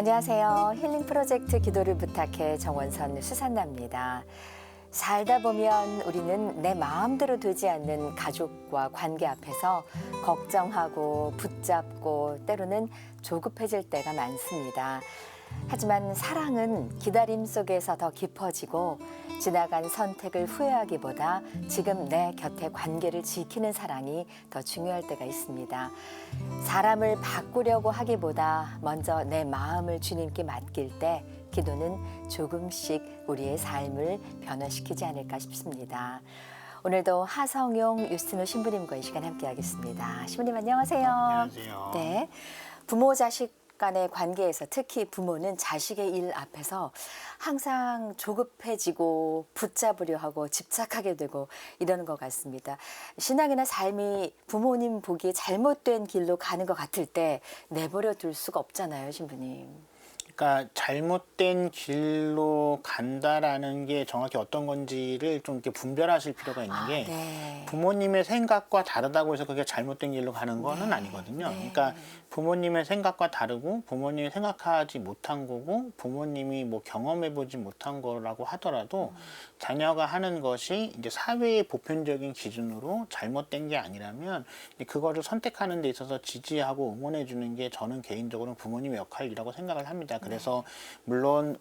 안녕하세요. 힐링 프로젝트 기도를 부탁해 정원선 수산나입니다. 살다 보면 우리는 내 마음대로 되지 않는 가족과 관계 앞에서 걱정하고 붙잡고 때로는 조급해질 때가 많습니다. 하지만 사랑은 기다림 속에서 더 깊어지고 지나간 선택을 후회하기보다 지금 내 곁에 관계를 지키는 사랑이 더 중요할 때가 있습니다. 사람을 바꾸려고 하기보다 먼저 내 마음을 주님께 맡길 때 기도는 조금씩 우리의 삶을 변화시키지 않을까 싶습니다. 오늘도 하성용 유스티노 신부님과 이 시간 함께하겠습니다. 신부님 안녕하세요. 안녕하세요. 네, 부모 자식 간의 관계에서 특히 부모는 자식의 일 앞에서 항상 조급해지고 붙잡으려 하고 집착하게 되고 이러는 것 같습니다. 신앙이나 삶이 부모님 보기에 잘못된 길로 가는 것 같을 때 내버려 둘 수가 없잖아요, 신부님. 그러니까 잘못된 길로 간다라는 게 정확히 어떤 건지를 좀 이렇게 분별하실 필요가 있는 게 네. 부모님의 생각과 다르다고 해서 그게 잘못된 길로 가는 거는 아니거든요. 네. 그러니까 부모님의 생각과 다르고 부모님이 생각하지 못한 거고 부모님이 뭐 경험해보지 못한 거라고 하더라도 자녀가 하는 것이 이제 사회의 보편적인 기준으로 잘못된 게 아니라면 그거를 선택하는 데 있어서 지지하고 응원해 주는 게 저는 개인적으로 부모님의 역할이라고 생각을 합니다. 그래서 물론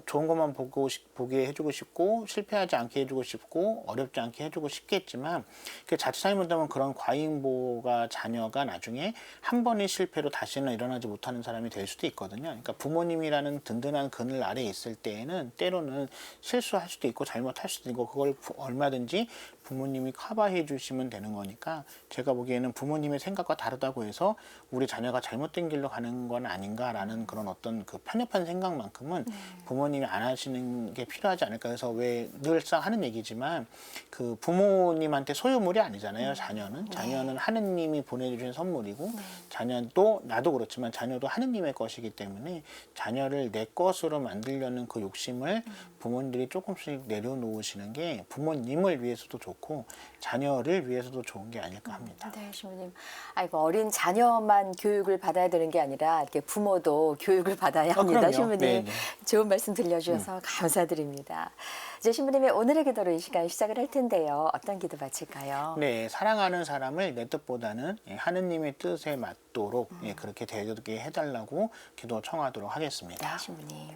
좋은 것만 보게 해주고 싶고 실패하지 않게 해주고 싶고 어렵지 않게 해주고 싶겠지만 그 자칫 잘못하면 그런 과잉보호가 자녀가 나중에 한 번의 실패로 다시는 일어나지 못하는 사람이 될 수도 있거든요. 그러니까 부모님이라는 든든한 그늘 아래에 있을 때에는 때로는 실수할 수도 있고 잘못할 수도 있고 그걸 얼마든지 부모님이 커버해 주시면 되는 거니까 제가 보기에는 부모님의 생각과 다르다고 해서 우리 자녀가 잘못된 길로 가는 건 아닌가라는 그런 어떤 그 편협한 생각만큼은 부모님이 안 하시는 게 필요하지 않을까. 그래서 왜 늘상 하는 얘기지만 그 부모님한테 소유물이 아니잖아요. 자녀는 하느님이 보내주신 선물이고 자녀도 나도 그렇지만 자녀도 하느님의 것이기 때문에 자녀를 내 것으로 만들려는 그 욕심을 부모님들이 조금씩 내려놓으시는 게 부모님을 위해서도 좋고 자녀를 위해서도 좋은 게 아닐까 합니다. 네, 신부님. 아이고, 어린 자녀만 교육을 받아야 되는 게 아니라 이렇게 부모도 교육을 받아야 합니다. 그럼요. 신부님. 네네. 좋은 말씀 들려주셔서 감사드립니다. 이제 신부님의 오늘의 기도로 이 시간 시작을 할 텐데요. 어떤 기도 바칠까요? 네, 사랑하는 사람을 내 뜻보다는 하느님의 뜻에 맞도록 그렇게 되게 해달라고 기도 청하도록 하겠습니다. 네, 신부님.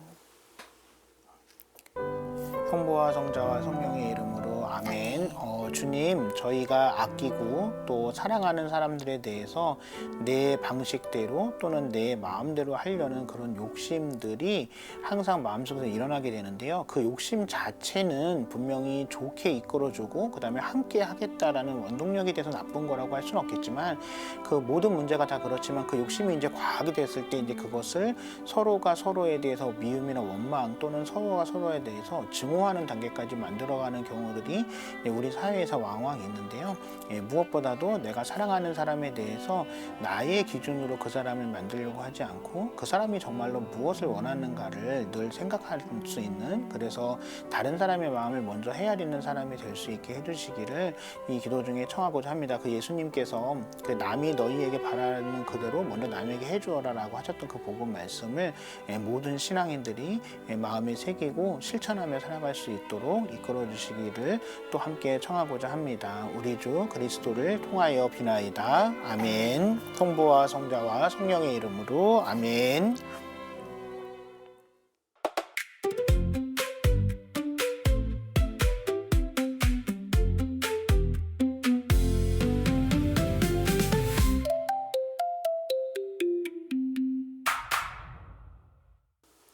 성부와 성자와 성령의 이름으로 아멘. 주님, 저희가 아끼고 또 사랑하는 사람들에 대해서 내 방식대로 또는 내 마음대로 하려는 그런 욕심들이 항상 마음속에서 일어나게 되는데요. 그 욕심 자체는 분명히 좋게 이끌어주고 그 다음에 함께 하겠다라는 원동력이 돼서 나쁜 거라고 할 수는 없겠지만 그 모든 문제가 다 그렇지만 그 욕심이 이제 과하게 됐을 때 이제 그것을 서로가 서로에 대해서 미움이나 원망 또는 서로가 서로에 대해서 증오하는 단계까지 만들어가는 경우들이 우리 사회에서 왕왕 있는데요. 무엇보다도 내가 사랑하는 사람에 대해서 나의 기준으로 그 사람을 만들려고 하지 않고 그 사람이 정말로 무엇을 원하는가를 늘 생각할 수 있는, 그래서 다른 사람의 마음을 먼저 헤아리는 사람이 될 수 있게 해주시기를 이 기도 중에 청하고자 합니다. 그 예수님께서 그 남이 너희에게 바라는 그대로 먼저 남에게 해주어라 라고 하셨던 그 복음 말씀을 모든 신앙인들이 마음에 새기고 실천하며 살아갈 수 있도록 이끌어 주시기를 또 함께 청하고자 합니다. 우리 주 그리스도를 통하여 비나이다. 아멘. 성부와 성자와 성령의 이름으로 아멘.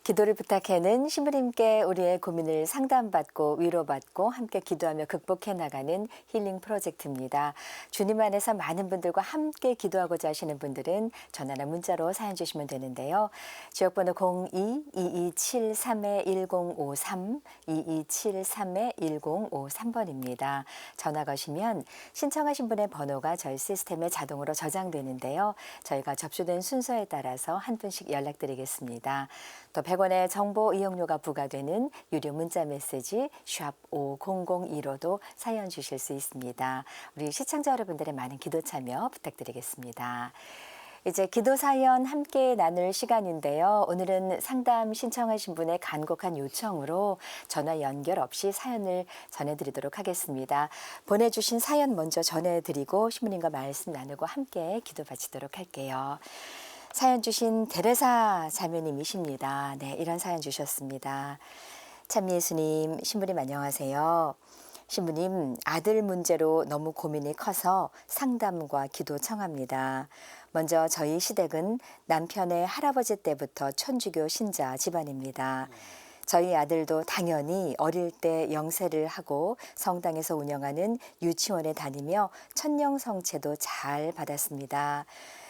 기도를 부탁해는 신부님께 우리의 고민을 상담받고 위로받고 함께 기도하며 극복해 나가는 힐링 프로젝트입니다. 주님 안에서 많은 분들과 함께 기도하고자 하시는 분들은 전화나 문자로 사연 주시면 되는데요. 지역번호 02-2273-1053, 2273-1053번입니다. 전화 거시면 신청하신 분의 번호가 저희 시스템에 자동으로 저장되는데요. 저희가 접수된 순서에 따라서 한 분씩 연락드리겠습니다. 또 100원의 정보 이용료가 부과되는 유료 문자 메시지 샵 5002로도 사연 주실 수 있습니다. 우리 시청자 여러분들의 많은 기도 참여 부탁드리겠습니다. 이제 기도 사연 함께 나눌 시간인데요. 오늘은 상담 신청하신 분의 간곡한 요청으로 전화 연결 없이 사연을 전해드리도록 하겠습니다. 보내주신 사연 먼저 전해드리고 신부님과 말씀 나누고 함께 기도 바치도록 할게요. 사연 주신 데레사 자매님이십니다. 네, 이런 사연 주셨습니다. 참 예수님, 신부님 안녕하세요. 신부님, 아들 문제로 너무 고민이 커서 상담과 기도 청합니다. 먼저 저희 시댁은 남편의 할아버지 때부터 천주교 신자 집안입니다. 저희 아들도 당연히 어릴 때 영세를 하고 성당에서 운영하는 유치원에 다니며 천령성체도 잘 받았습니다.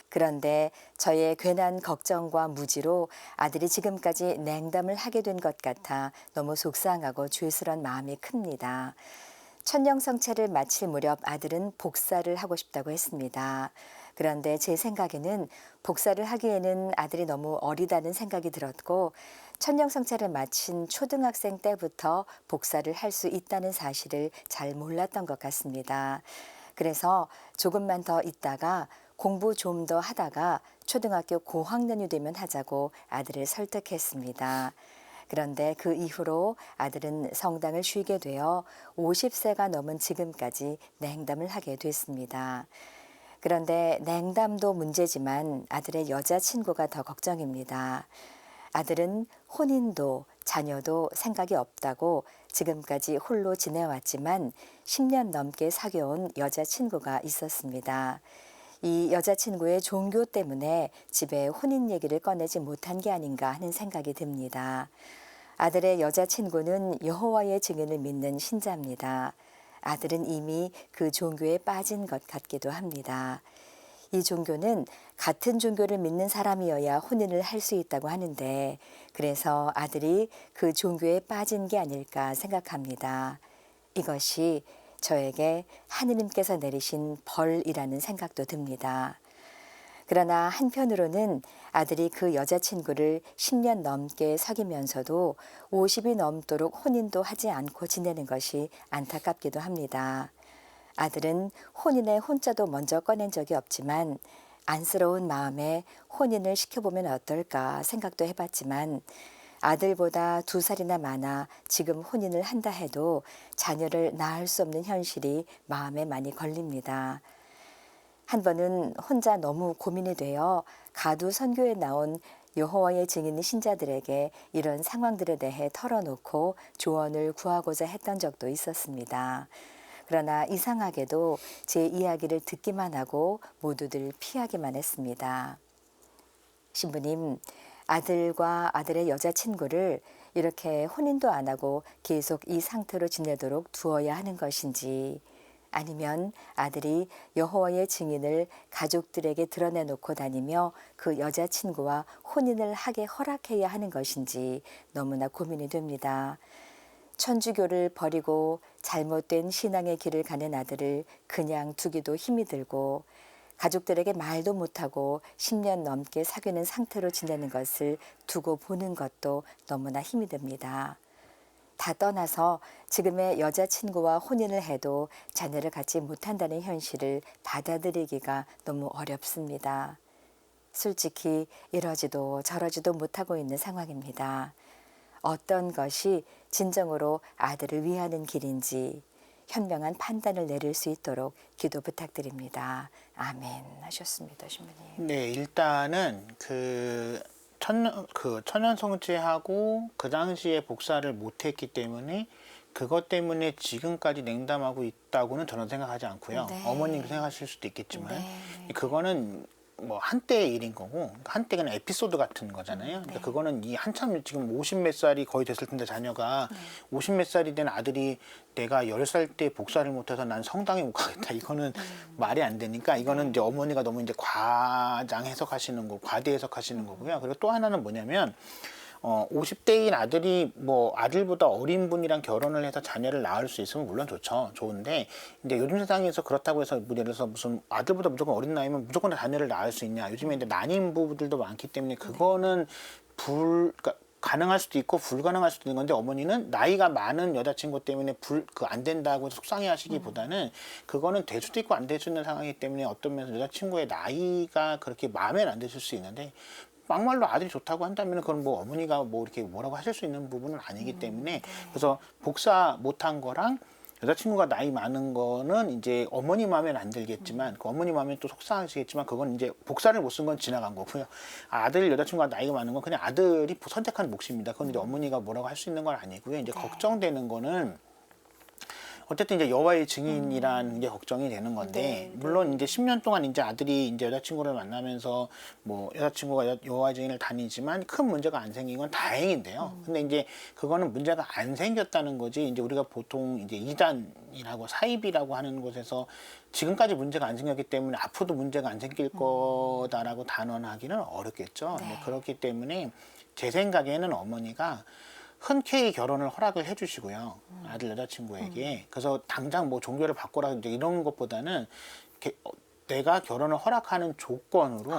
그런데 저의 괜한 걱정과 무지로 아들이 지금까지 냉담을 하게 된 것 같아 너무 속상하고 죄스런 마음이 큽니다. 천령성체를 마칠 무렵 아들은 복사를 하고 싶다고 했습니다. 그런데 제 생각에는 복사를 하기에는 아들이 너무 어리다는 생각이 들었고 천령성체를 마친 초등학생 때부터 복사를 할 수 있다는 사실을 잘 몰랐던 것 같습니다. 그래서 조금만 더 있다가 공부 좀 더 하다가 초등학교 고학년이 되면 하자고 아들을 설득했습니다. 그런데 그 이후로 아들은 성당을 쉬게 되어 50세가 넘은 지금까지 냉담을 하게 됐습니다. 그런데 냉담도 문제지만 아들의 여자친구가 더 걱정입니다. 아들은 혼인도 자녀도 생각이 없다고 지금까지 홀로 지내왔지만 10년 넘게 사귀어온 여자친구가 있었습니다. 이 여자친구의 종교 때문에 집에 혼인 얘기를 꺼내지 못한 게 아닌가 하는 생각이 듭니다. 아들의 여자친구는 여호와의 증인을 믿는 신자입니다. 아들은 이미 그 종교에 빠진 것 같기도 합니다. 이 종교는 같은 종교를 믿는 사람이어야 혼인을 할 수 있다고 하는데 그래서 아들이 그 종교에 빠진 게 아닐까 생각합니다. 이것이 저에게 하느님께서 내리신 벌이라는 생각도 듭니다. 그러나 한편으로는 아들이 그 여자친구를 10년 넘게 사귀면서도 50이 넘도록 혼인도 하지 않고 지내는 것이 안타깝기도 합니다. 아들은 혼인의 혼자도 먼저 꺼낸 적이 없지만 안쓰러운 마음에 혼인을 시켜보면 어떨까 생각도 해봤지만 아들보다 2살이나 많아 지금 혼인을 한다 해도 자녀를 낳을 수 없는 현실이 마음에 많이 걸립니다. 한 번은 혼자 너무 고민이 되어 가두 선교에 나온 여호와의 증인 신자들에게 이런 상황들에 대해 털어놓고 조언을 구하고자 했던 적도 있었습니다. 그러나 이상하게도 제 이야기를 듣기만 하고 모두들 피하기만 했습니다. 신부님, 아들과 아들의 여자친구를 이렇게 혼인도 안 하고 계속 이 상태로 지내도록 두어야 하는 것인지 아니면 아들이 여호와의 증인을 가족들에게 드러내놓고 다니며 그 여자친구와 혼인을 하게 허락해야 하는 것인지 너무나 고민이 됩니다. 천주교를 버리고 잘못된 신앙의 길을 가는 아들을 그냥 두기도 힘이 들고 가족들에게 말도 못하고 10년 넘게 사귀는 상태로 지내는 것을 두고 보는 것도 너무나 힘이 듭니다. 다 떠나서 지금의 여자친구와 혼인을 해도 자녀를 갖지 못한다는 현실을 받아들이기가 너무 어렵습니다. 솔직히 이러지도 저러지도 못하고 있는 상황입니다. 어떤 것이 진정으로 아들을 위하는 길인지 현명한 판단을 내릴 수 있도록 기도 부탁드립니다. 아멘 하셨습니다, 신부님. 네, 일단은 천연성체하고 그 당시에 복사를 못했기 때문에 그것 때문에 지금까지 냉담하고 있다고는 저는 생각하지 않고요. 네. 어머님도 생각하실 수도 있겠지만 네. 그거는 뭐 한때의 일인 거고 한때는 에피소드 같은 거잖아요. 그러니까 네. 그거는 이 한참 지금 50 몇 살이 거의 됐을 텐데 자녀가 50 몇 살이 된 아들이 내가 10살 때 복사를 못해서 난 성당에 못 가겠다. 이거는 말이 안 되니까 이거는 이제 어머니가 너무 이제 과장 해석하시는 거, 과대 해석하시는 거고요. 그리고 또 하나는 뭐냐면 50대인 아들이 뭐 아들보다 어린 분이랑 결혼을 해서 자녀를 낳을 수 있으면 물론 좋죠. 좋은데 이제 요즘 세상에서 그렇다고 해서 예를 들어서 무슨 아들보다 무조건 어린 나이면 무조건 자녀를 낳을 수 있냐. 요즘에 이제 난임 부부들도 많기 때문에 그거는 그러니까 가능할 수도 있고 불가능할 수도 있는 건데 어머니는 나이가 많은 여자친구 때문에 안 된다고 속상해하시기보다는 그거는 될 수도 있고 안 될 수 있는 상황이기 때문에 어떤 면에서 여자친구의 나이가 그렇게 마음에 안 드실 수 있는데 막말로 아들이 좋다고 한다면 그건 뭐 어머니가 뭐 이렇게 뭐라고 하실 수 있는 부분은 아니기 때문에 그래서 복사 못한 거랑 여자친구가 나이 많은 거는 이제 어머니 마음에는 안 들겠지만 그 어머니 마음에 또 속상하시겠지만 그건 이제 복사를 못 쓴 건 지나간 거고요. 아들 여자친구가 나이가 많은 건 그냥 아들이 선택한 몫입니다. 그건 이제 어머니가 뭐라고 할 수 있는 건 아니고요. 이제 걱정되는 거는 어쨌든 이제 여와의 증인이라는 게 걱정이 되는 건데 물론 이제 10년 동안 이제 아들이 이제 여자친구를 만나면서 뭐 여자친구가 여와 증인을 다니지만 큰 문제가 안 생긴 건 다행인데요. 근데 이제 그거는 문제가 안 생겼다는 거지 이제 우리가 보통 이제 이단이라고 사입이라고 하는 곳에서 지금까지 문제가 안 생겼기 때문에 앞으로도 문제가 안 생길 거다라고 단언하기는 어렵겠죠. 근데 그렇기 때문에 제 생각에는 어머니가 흔쾌히 결혼을 허락을 해주시고요. 아들 여자친구에게. 그래서 당장 뭐 종교를 바꾸라 이제 이런 것보다는 내가 결혼을 허락하는 조건으로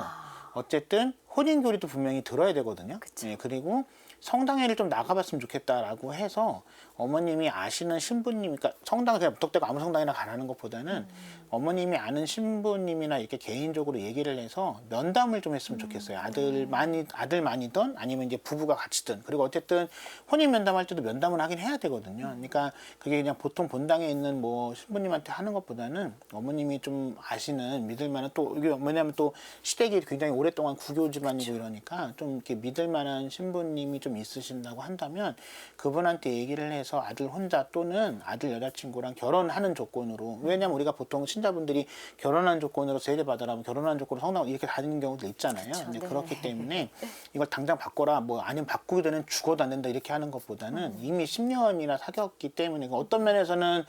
어쨌든 혼인교리도 분명히 들어야 되거든요. 예, 그리고 성당회를 좀 나가봤으면 좋겠다라고 해서 어머님이 아시는 신부님, 그러니까 성당 그냥 무턱대고 아무 성당이나 가라는 것보다는 어머님이 아는 신부님이나 이렇게 개인적으로 얘기를 해서 면담을 좀 했으면 좋겠어요. 아들만이든 아니면 이제 부부가 같이든. 그리고 어쨌든 혼인 면담할 때도 면담을 하긴 해야 되거든요. 그러니까 그게 그냥 보통 본당에 있는 뭐 신부님한테 하는 것보다는 어머님이 좀 아시는 믿을만한 또 이게 왜냐하면 또 시댁이 굉장히 오랫동안 구교 집안이고 이러니까 좀 이렇게 믿을만한 신부님이 좀 있으신다고 한다면 그분한테 얘기를 해서 아들 혼자 또는 아들 여자친구랑 결혼하는 조건으로 왜냐면 우리가 보통 신자분들이 결혼한 조건으로 세례 받으라면 결혼한 조건으로 성당 이렇게 다니는 경우도 있잖아요. 근데 그렇기 때문에 이걸 당장 바꿔라 뭐 아니면 바꾸게 되는 죽어도 안 된다 이렇게 하는 것보다는 이미 10년이나 사귀었기 때문에 어떤 면에서는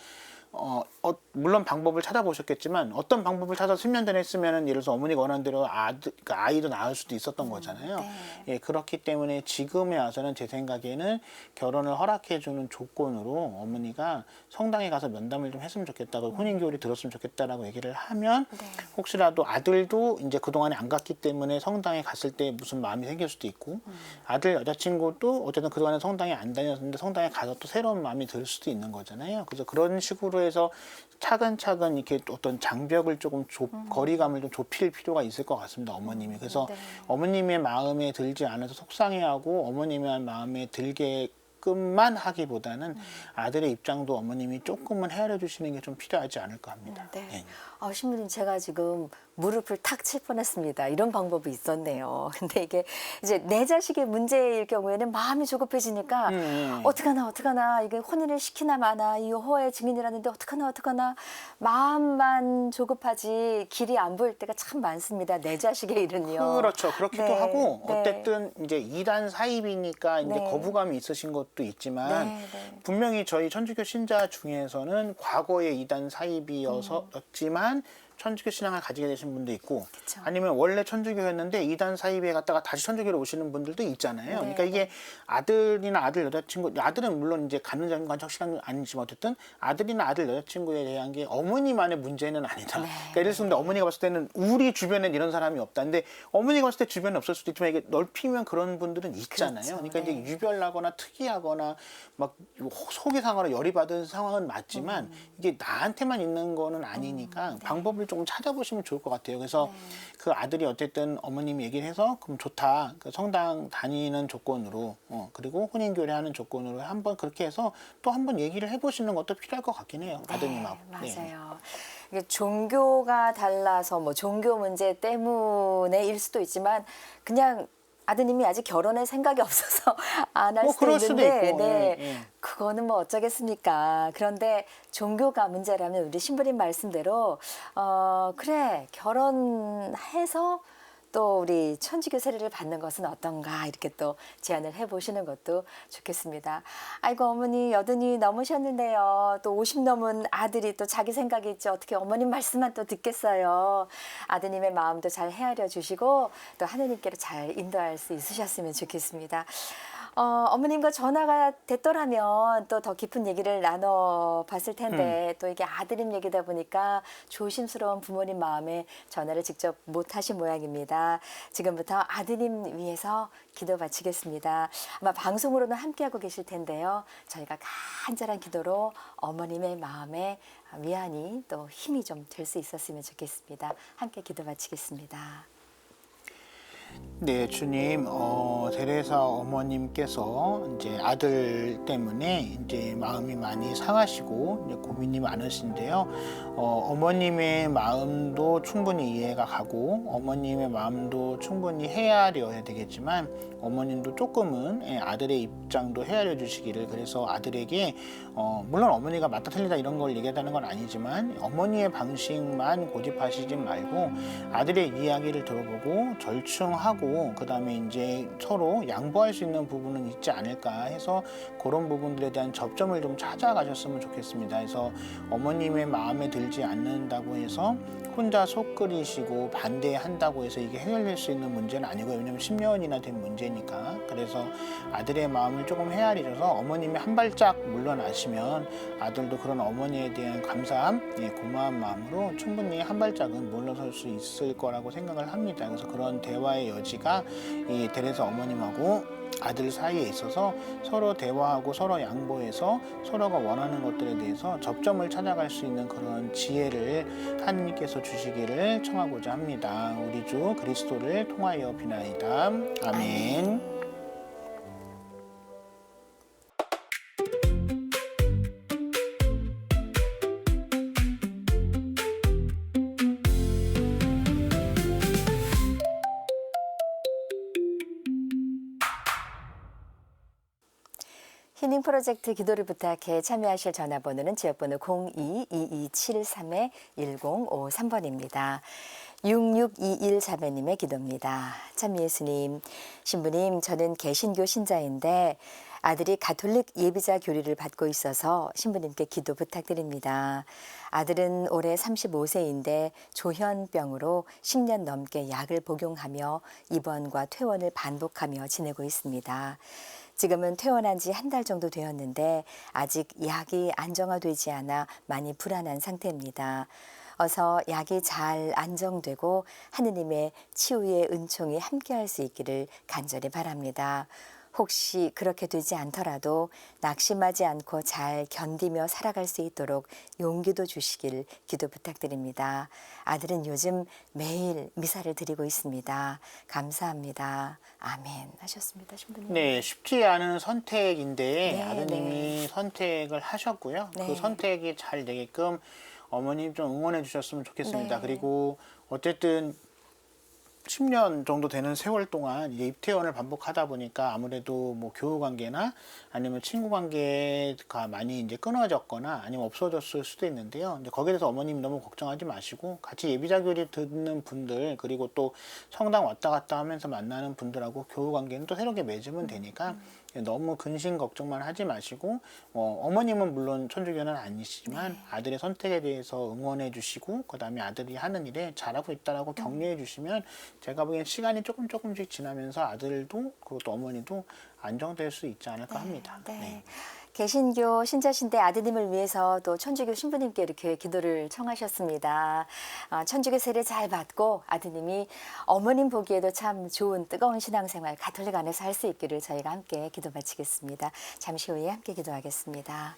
물론 방법을 찾아보셨겠지만 어떤 방법을 찾아서 10년 전에 했으면은 예를 들어서 어머니가 원하는 대로 그러니까 아이도 낳을 수도 있었던 거잖아요. 예, 그렇기 때문에 지금에 와서는 제 생각에는 결혼을 허락해주는 조건으로 어머니가 성당에 가서 면담을 좀 했으면 좋겠다고 혼인교리 들었으면 좋겠다라고 얘기를 하면 혹시라도 아들도 이제 그동안에 안 갔기 때문에 성당에 갔을 때 무슨 마음이 생길 수도 있고 아들 여자친구도 어쨌든 그동안에 성당에 안 다녔는데 성당에 가서 또 새로운 마음이 들 수도 있는 거잖아요. 그래서 그런 식으로 해서 차근차근 이렇게 어떤 장벽을 조금 거리감을 좀 좁힐 필요가 있을 것 같습니다. 어머님이. 그래서 어머님의 마음에 들지 않아서 속상해하고 어머님의 마음에 들게끔만 하기보다는 아들의 입장도 어머님이 조금은 헤아려 주시는 게 좀 필요하지 않을까 합니다. 네. 신부님 제가 지금 무릎을 탁 칠 뻔했습니다. 이런 방법이 있었네요. 근데 이게 이제 내 자식의 문제일 경우에는 마음이 조급해지니까 어떡하나 이게 혼인을 시키나 마나 이 여호와의 증인이라는데 어떡하나 마음만 조급하지 길이 안 보일 때가 참 많습니다. 내 자식의 일은요. 그렇죠. 그렇기도 하고 어쨌든 이제 이단 사입이니까 이제 거부감이 있으신 것도 있지만 분명히 저희 천주교 신자 중에서는 과거에 이단 사입이었지만 천주교 신앙을 가지게 되신 분도 있고 아니면 원래 천주교였는데 이단 사입에 갔다가 다시 천주교로 오시는 분들도 있잖아요. 그러니까 이게 아들이나 아들 여자친구 아들은 물론 이제 가는 관척신앙은 아니지만 어쨌든 아들이나 아들 여자친구에 대한 게 어머니만의 문제는 아니다. 그러니까 예를 들어서 어머니가 봤을 때는 우리 주변엔 이런 사람이 없다. 근데 어머니가 봤을 때 주변에 없을 수도 있지만 이게 넓히면 그런 분들은 있잖아요. 그러니까 이제 유별나거나 특이하거나 막 속이 상하거나 열이 받은 상황은 맞지만 이게 나한테만 있는 거는 아니니까 방법을 조금 찾아보시면 좋을 것 같아요. 그래서 그 아들이 어쨌든 어머님이 얘기를 해서 그럼 좋다. 그 성당 다니는 조건으로 그리고 혼인교례하는 조건으로 한번 그렇게 해서 또 한번 얘기를 해보시는 것도 필요할 것 같긴 해요. 아드님하고. 맞아요. 이게 종교가 달라서 뭐 종교 문제 때문에일 수도 있지만 그냥 아드님이 아직 결혼할 생각이 없어서 안 할 수도 있는데 그거는 뭐 어쩌겠습니까. 그런데 종교가 문제라면 우리 신부님 말씀대로 그래 결혼해서 또 우리 천주교 세례를 받는 것은 어떤가 이렇게 또 제안을 해보시는 것도 좋겠습니다. 아이고 어머니 여든이 넘으셨는데요. 또 50 넘은 아들이 또 자기 생각이 있죠. 어떻게 어머님 말씀만 또 듣겠어요. 아드님의 마음도 잘 헤아려 주시고 또 하느님께로 잘 인도할 수 있으셨으면 좋겠습니다. 어머님과 전화가 됐더라면 또 더 깊은 얘기를 나눠봤을 텐데 또 이게 아드님 얘기다 보니까 조심스러운 부모님 마음에 전화를 직접 못 하신 모양입니다. 지금부터 아드님 위해서 기도 바치겠습니다. 아마 방송으로는 함께하고 계실 텐데요. 저희가 간절한 기도로 어머님의 마음에 위안이 또 힘이 좀 될 수 있었으면 좋겠습니다. 함께 기도 바치겠습니다. 네, 주님, 테레사 어머님께서 이제 아들 때문에 이제 마음이 많이 상하시고 이제 고민이 많으신데요. 어머님의 마음도 충분히 이해가 가고 어머님의 마음도 충분히 헤아려야 되겠지만 어머님도 조금은 아들의 입장도 헤아려 주시기를, 그래서 아들에게 물론 어머니가 맞다 틀리다 이런 걸 얘기하다는 건 아니지만 어머니의 방식만 고집하시지 말고 아들의 이야기를 들어보고 절충하고 그다음에 이제 서로 양보할 수 있는 부분은 있지 않을까 해서 그런 부분들에 대한 접점을 좀 찾아가셨으면 좋겠습니다. 그래서 어머님의 마음에 들지 않는다고 해서 혼자 속 끓이시고 반대한다고 해서 이게 해결될 수 있는 문제는 아니고요. 왜냐면 10년이나 된 문제니까. 그래서 아들의 마음을 조금 헤아리셔서 어머님이 한 발짝 물러나시면 아들도 그런 어머니에 대한 감사함, 고마운 마음으로 충분히 한 발짝은 물러설 수 있을 거라고 생각을 합니다. 그래서 그런 대화의 여지가 이 테레사 어머님하고 아들 사이에 있어서 서로 대화하고 서로 양보해서 서로가 원하는 것들에 대해서 접점을 찾아갈 수 있는 그런 지혜를 하느님께서 주시기를 청하고자 합니다. 우리 주 그리스도를 통하여 비나이다. 아멘. 히닝 프로젝트 기도를 부탁해 참여하실 전화번호는 지역번호 02-2273-1053번입니다. 6621 자매님의 기도입니다. 참 예수님, 신부님, 저는 개신교 신자인데 아들이 가톨릭 예비자 교리를 받고 있어서 신부님께 기도 부탁드립니다. 아들은 올해 35세인데 조현병으로 10년 넘게 약을 복용하며 입원과 퇴원을 반복하며 지내고 있습니다. 지금은 퇴원한 지 한 달 정도 되었는데 아직 약이 안정화되지 않아 많이 불안한 상태입니다. 어서 약이 잘 안정되고 하느님의 치유의 은총이 함께할 수 있기를 간절히 바랍니다. 혹시 그렇게 되지 않더라도 낙심하지 않고 잘 견디며 살아갈 수 있도록 용기도 주시길 기도 부탁드립니다. 아들은 요즘 매일 미사를 드리고 있습니다. 감사합니다. 아멘 하셨습니다. 신부님. 네, 쉽지 않은 선택인데 네, 아드님이 선택을 하셨고요. 네. 그 선택이 잘 되게끔 어머님 좀 응원해 주셨으면 좋겠습니다. 네. 그리고 어쨌든 10년 정도 되는 세월 동안 이제 입퇴원을 반복하다 보니까 아무래도 뭐 교우 관계나 아니면 친구 관계가 많이 이제 끊어졌거나 아니면 없어졌을 수도 있는데요. 이제 거기에 대해서 어머님이 너무 걱정하지 마시고 같이 예비자 교리 듣는 분들 그리고 또 성당 왔다 갔다 하면서 만나는 분들하고 교우 관계는 또 새롭게 맺으면 되니까 너무 근심 걱정만 하지 마시고 어머님은 물론 천주교는 아니시지만 아들의 선택에 대해서 응원해 주시고 그다음에 아들이 하는 일에 잘하고 있다라고 격려해 주시면 제가 보기엔 시간이 조금씩 지나면서 아들도 그리고 또 어머니도 안정될 수 있지 않을까 합니다. 네. 개신교 신자신데 아드님을 위해서 또 천주교 신부님께 이렇게 기도를 청하셨습니다. 천주교 세례 잘 받고 아드님이 어머님 보기에도 참 좋은 뜨거운 신앙생활 가톨릭 안에서 할 수 있기를 저희가 함께 기도 바치겠습니다. 잠시 후에 함께 기도하겠습니다.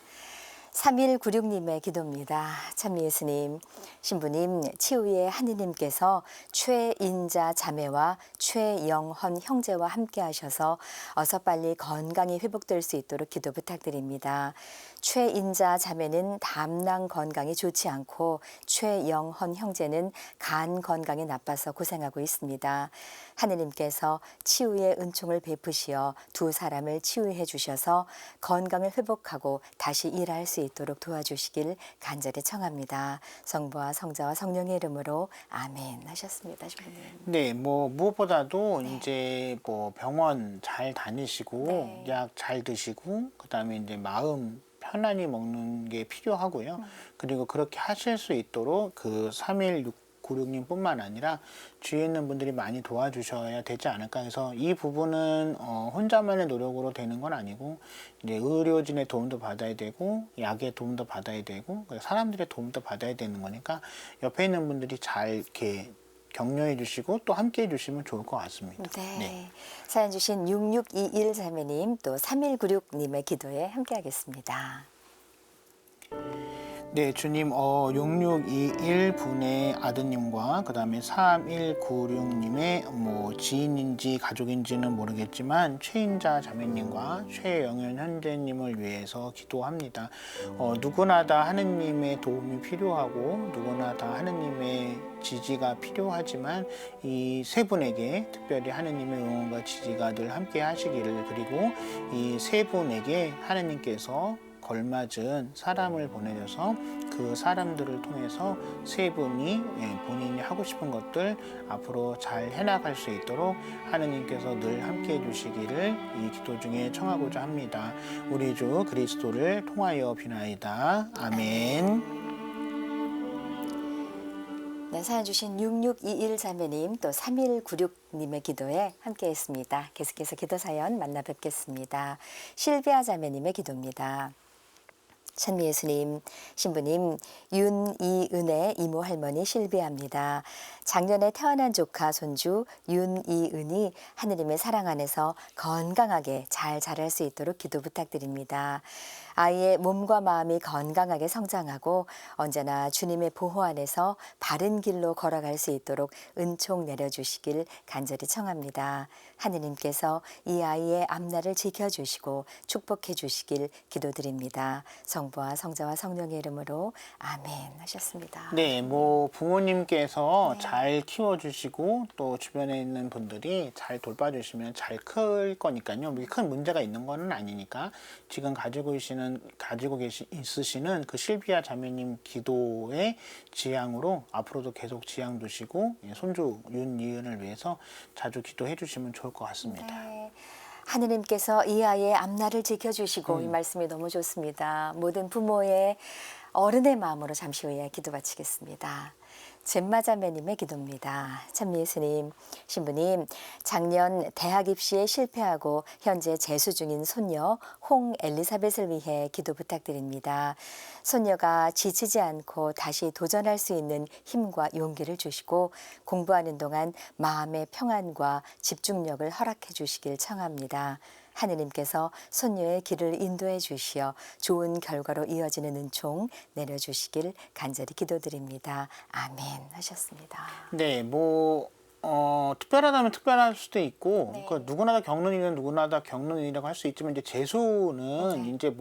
3196님의 기도입니다. 참 예수님, 신부님, 치유의 하느님께서 최인자 자매와 최영헌 형제와 함께 하셔서 어서 빨리 건강이 회복될 수 있도록 기도 부탁드립니다. 최인자 자매는 담낭 건강이 좋지 않고 최영헌 형제는 간 건강이 나빠서 고생하고 있습니다. 하느님께서 치유의 은총을 베푸시어 두 사람을 치유해 주셔서 건강을 회복하고 다시 일할 수 있도록 도와주시길 간절히 청합니다. 성부와 성자와 성령의 이름으로 아멘 하셨습니다. 신부님. 네, 뭐 무엇보다도 이제 뭐 병원 잘 다니시고 약 잘 드시고 그다음에 이제 마음 편안히 먹는 게 필요하고요. 그리고 그렇게 하실 수 있도록 그 3169 3196님뿐만 아니라 주위에 있는 분들이 많이 도와주셔야 되지 않을까 해서 이 부분은 혼자만의 노력으로 되는 건 아니고 이제 의료진의 도움도 받아야 되고 약의 도움도 받아야 되고 사람들의 도움도 받아야 되는 거니까 옆에 있는 분들이 잘 이렇게 격려해 주시고 또 함께 해 주시면 좋을 것 같습니다. 네. 네. 사연 주신 6621 자매님 또 3196님의 기도에 함께하겠습니다. 네, 주님, 6621 분의 아드님과 그 다음에 3196님의 지인인지 가족인지는 모르겠지만 최인자 자매님과 최영현 현재님을 위해서 기도합니다. 누구나 다 하느님의 도움이 필요하고 누구나 다 하느님의 지지가 필요하지만 이 세 분에게 특별히 하느님의 응원과 지지가 늘 함께 하시기를, 그리고 이 세 분에게 하느님께서 걸맞은 사람을 보내줘서 그 사람들을 통해서 세 분이 본인이 하고 싶은 것들 앞으로 잘 해나갈 수 있도록 하느님께서 늘 함께 해주시기를 이 기도 중에 청하고자 합니다. 우리 주 그리스도를 통하여 비나이다. 아멘. 네, 사연 주신 6621 자매님 또 3196님의 기도에 함께했습니다. 계속해서 기도 사연 만나 뵙겠습니다. 실비아 자매님의 기도입니다. 찬미 예수님, 신부님, 윤이은의 이모 할머니 실비아입니다. 작년에 태어난 조카 손주 윤이은이 하느님의 사랑 안에서 건강하게 잘 자랄 수 있도록 기도 부탁드립니다. 아이의 몸과 마음이 건강하게 성장하고 언제나 주님의 보호 안에서 바른 길로 걸어갈 수 있도록 은총 내려주시길 간절히 청합니다. 하느님께서 이 아이의 앞날을 지켜주시고 축복해 주시길 기도드립니다. 성부와 성자와 성령의 이름으로 아멘 하셨습니다. 네, 부모님께서 잘 키워주시고 또 주변에 있는 분들이 잘 돌봐주시면 잘 클 거니까요. 큰 문제가 있는 거는 아니니까 지금 가지고 있으시는 그 실비아 자매님 기도의 지향으로 앞으로도 계속 지향 두시고 손주 윤이은을 위해서 자주 기도해 주시면 좋을 것 같습니다. 네. 하느님께서 이 아이의 앞날을 지켜주시고 이 말씀이 너무 좋습니다. 모든 부모의 어른의 마음으로 잠시 후에 기도 바치겠습니다. 젬마자매님의 기도입니다. 참미 예수님, 신부님, 작년 대학 입시에 실패하고 현재 재수 중인 손녀 홍 엘리사벳을 위해 기도 부탁드립니다. 손녀가 지치지 않고 다시 도전할 수 있는 힘과 용기를 주시고 공부하는 동안 마음의 평안과 집중력을 허락해 주시길 청합니다. 하느님께서 손녀의 길을 인도해 주시어 좋은 결과로 이어지는 은총 내려주시길 간절히 기도드립니다. 아멘 하셨습니다. 네, 특별하다면 특별할 수도 있고, 네. 그러니까 누구나 다 겪는 일은 누구나 다 겪는 일이라고 할 수 있지만, 이제 재수는 이제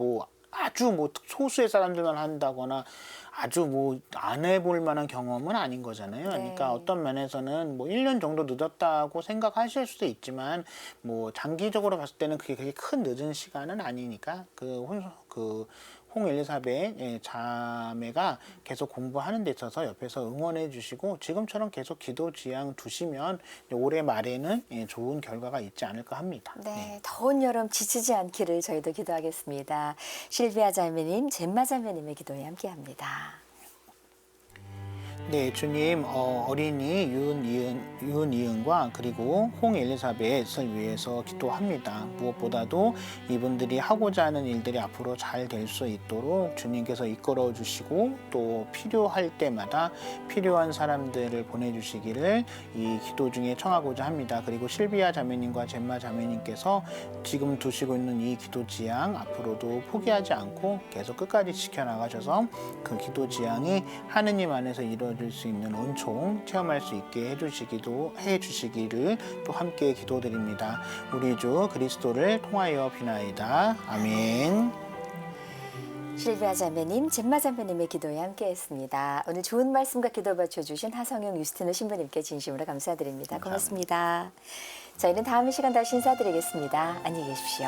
아주 소수의 사람들만 한다거나 아주 안 해볼 만한 경험은 아닌 거잖아요. 네. 그러니까 어떤 면에서는 1년 정도 늦었다고 생각하실 수도 있지만, 장기적으로 봤을 때는 그게 큰 늦은 시간은 아니니까, 홍 엘리사벳 자매가 계속 공부하는 데 있어서 옆에서 응원해 주시고 지금처럼 계속 기도 지향 두시면 올해 말에는 좋은 결과가 있지 않을까 합니다. 네, 더운 여름 지치지 않기를 저희도 기도하겠습니다. 실비아 자매님, 젬마 자매님의 기도에 함께합니다. 네, 주님, 어린이 윤이은과 그리고 홍 엘리사벳을 위해서 기도합니다. 무엇보다도 이분들이 하고자 하는 일들이 앞으로 잘 될 수 있도록 주님께서 이끌어 주시고 또 필요할 때마다 필요한 사람들을 보내주시기를 이 기도 중에 청하고자 합니다. 그리고 실비아 자매님과 젬마 자매님께서 지금 두시고 있는 이 기도 지향 앞으로도 포기하지 않고 계속 끝까지 지켜나가셔서 그 기도 지향이 하느님 안에서 이루어질 수 있는 은총 체험할 수 있게 해주시기를 또 함께 기도드립니다. 우리 주 그리스도를 통하여 비나이다. 아멘. 실비아 자매님, 젬마 자매님의 기도에 함께했습니다. 오늘 좋은 말씀과 기도 바쳐주신 하성영 유스티노 신부님께 진심으로 감사드립니다. 고맙습니다. 저희는 다음 시간 다시 인사드리겠습니다. 안녕히 계십시오.